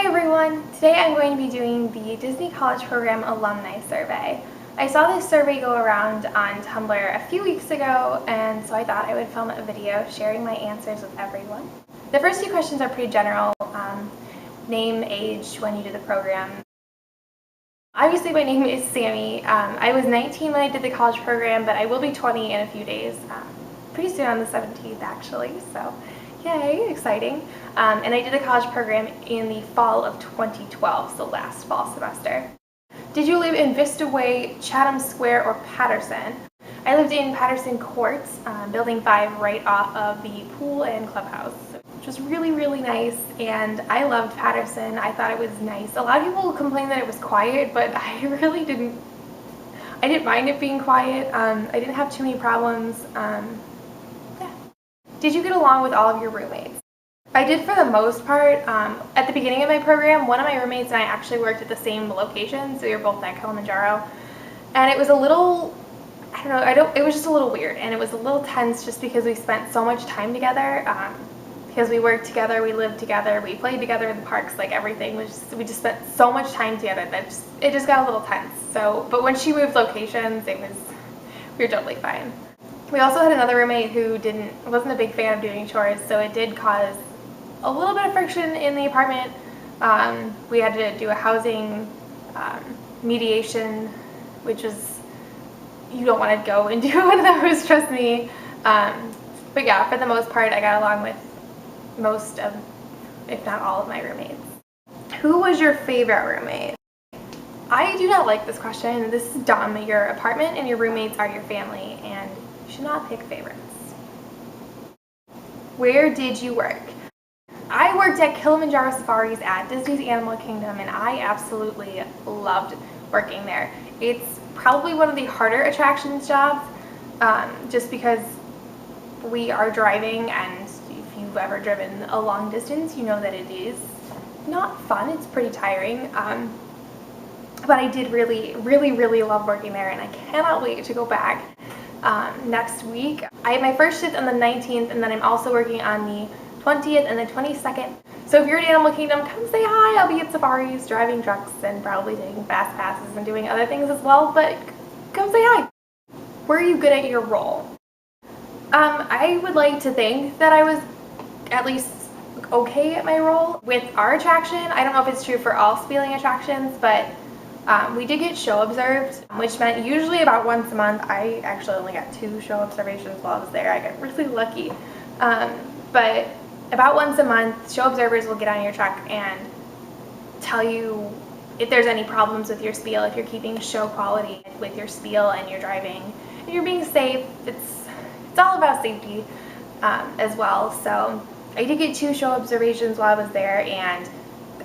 everyone! Today I'm going to be doing the Disney College Program Alumni Survey. I saw this survey go around on Tumblr a few weeks ago, and so I thought I would film a video sharing my answers with everyone. The first few questions are pretty general. Name, age, when you did the program. Obviously my name is Sami. I was 19 when I did the college program, but I will be 20 in a few days. Pretty soon, on the 17th actually, so yay, exciting. And I did the college program in the fall of 2012, so last fall semester. Did you live in Vista Way, Chatham Square, or Patterson? I lived in Patterson Courts, Building 5, right off of the pool and clubhouse, which was really, really nice, and I loved Patterson. I thought it was nice. A lot of people complained that it was quiet, but I really didn't mind it being quiet. I didn't have too many problems. Yeah. Did you get along with all of your roommates? I did for the most part. At the beginning of my program, one of my roommates and I actually worked at the same location, so we were both at Kilimanjaro, and it was a little, it was just a little weird, and it was a little tense just because we spent so much time together, because we worked together, we lived together, we played together in the parks, like everything was we just spent so much time together that it just got a little tense. So, but when she moved locations, we were totally fine. We also had another roommate who wasn't a big fan of doing chores, so it did cause a little bit of friction in the apartment. We had to do a housing mediation, which was, you don't want to go and do one of those, trust me. But yeah, for the most part, I got along with most of, if not all of my roommates. Who was your favorite roommate? I do not like this question. This is dumb. Your apartment and your roommates are your family, and you should not pick favorites. Where did you work? I worked at Kilimanjaro Safaris at Disney's Animal Kingdom, and I absolutely loved working there. It's probably one of the harder attractions jobs, just because we are driving, and if you've ever driven a long distance, you know that it is not fun. It's pretty tiring. But I did really, really, really love working there, and I cannot wait to go back next week. I have my first shift on the 19th, and then I'm also working on the 20th and the 22nd. So if you're at Animal Kingdom, come say hi. I'll be at Safaris, driving trucks, and probably taking fast passes and doing other things as well, but come say hi. Were you good at your role? I would like to think that I was at least okay at my role. With our attraction, I don't know if it's true for all spieling attractions, but we did get show observed, which meant usually about once a month. I actually only got 2 show observations while I was there. I got really lucky. But about once a month, show observers will get on your truck and tell you if there's any problems with your spiel, if you're keeping show quality with your spiel and you're driving and you're being safe. It's all about safety as well. So I did get 2 show observations while I was there, and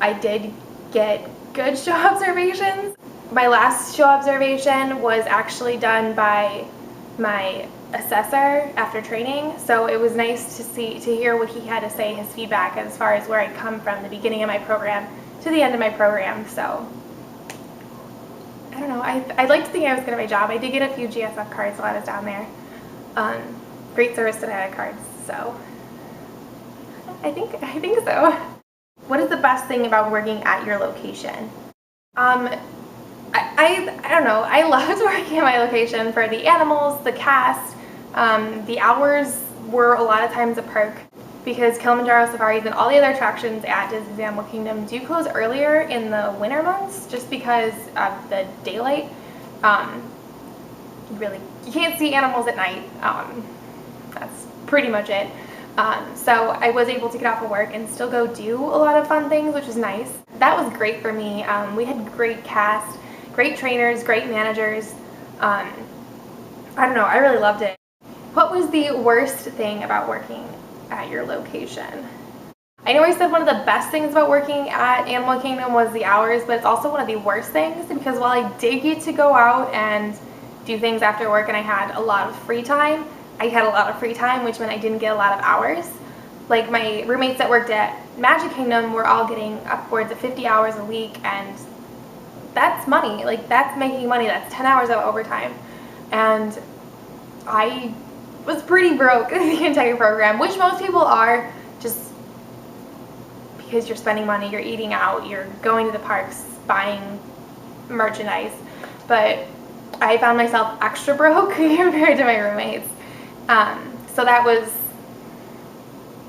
I did get good show observations. My last show observation was actually done by my assessor after training, so it was nice to hear what he had to say, his feedback as far as where I'd come from the beginning of my program to the end of my program. So I don't know, I'd like to think I was good at my job. I did get a few GSF cards while I was down there. Great service that I had cards, so I think so. What is the best thing about working at your location? I don't know. I loved working at my location for the animals, the cast. The hours were a lot of times a perk because Kilimanjaro Safaris and all the other attractions at Disney's Animal Kingdom do close earlier in the winter months just because of the daylight. You can't see animals at night. That's pretty much it. So I was able to get off of work and still go do a lot of fun things, which is nice. That was great for me. We had great cast, great trainers, great managers. I don't know, I really loved it. What was the worst thing about working at your location? I know I said one of the best things about working at Animal Kingdom was the hours, but it's also one of the worst things because while I did get to go out and do things after work and I had a lot of free time, which meant I didn't get a lot of hours. Like my roommates that worked at Magic Kingdom were all getting upwards of 50 hours a week, and that's money. Like, that's making money. That's 10 hours of overtime. And I was pretty broke the entire program, which most people are, just because you're spending money, you're eating out, you're going to the parks, buying merchandise. But I found myself extra broke compared to my roommates. So that was,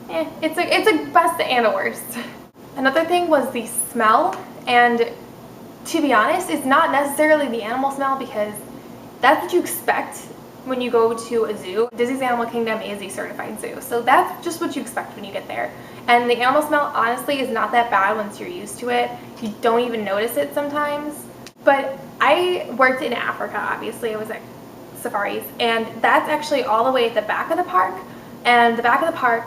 it's a best and a worst. Another thing was the smell, and to be honest, it's not necessarily the animal smell, because that's what you expect when you go to a zoo. Disney's Animal Kingdom is a certified zoo, so that's just what you expect when you get there. And the animal smell, honestly, is not that bad once you're used to it. You don't even notice it sometimes. But I worked in Africa, obviously. I was at safaris, and that's actually all the way at the back of the park, and the back of the park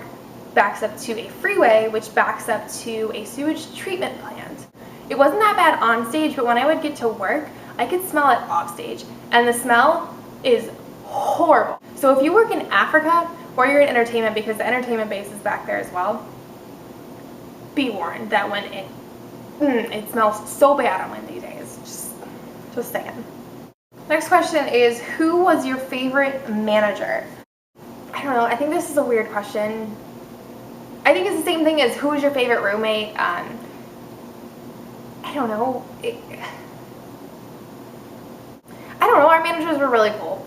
backs up to a freeway, which backs up to a sewage treatment plant. It wasn't that bad on stage, but when I would get to work, I could smell it off stage, and the smell is horrible. So if you work in Africa, or you're in entertainment, because the entertainment base is back there as well, be warned that when it smells so bad on Wednesday days. Just saying. Next question is, who was your favorite manager? I don't know, I think this is a weird question. I think it's the same thing as who was your favorite roommate. I don't know. I don't know, our managers were really cool.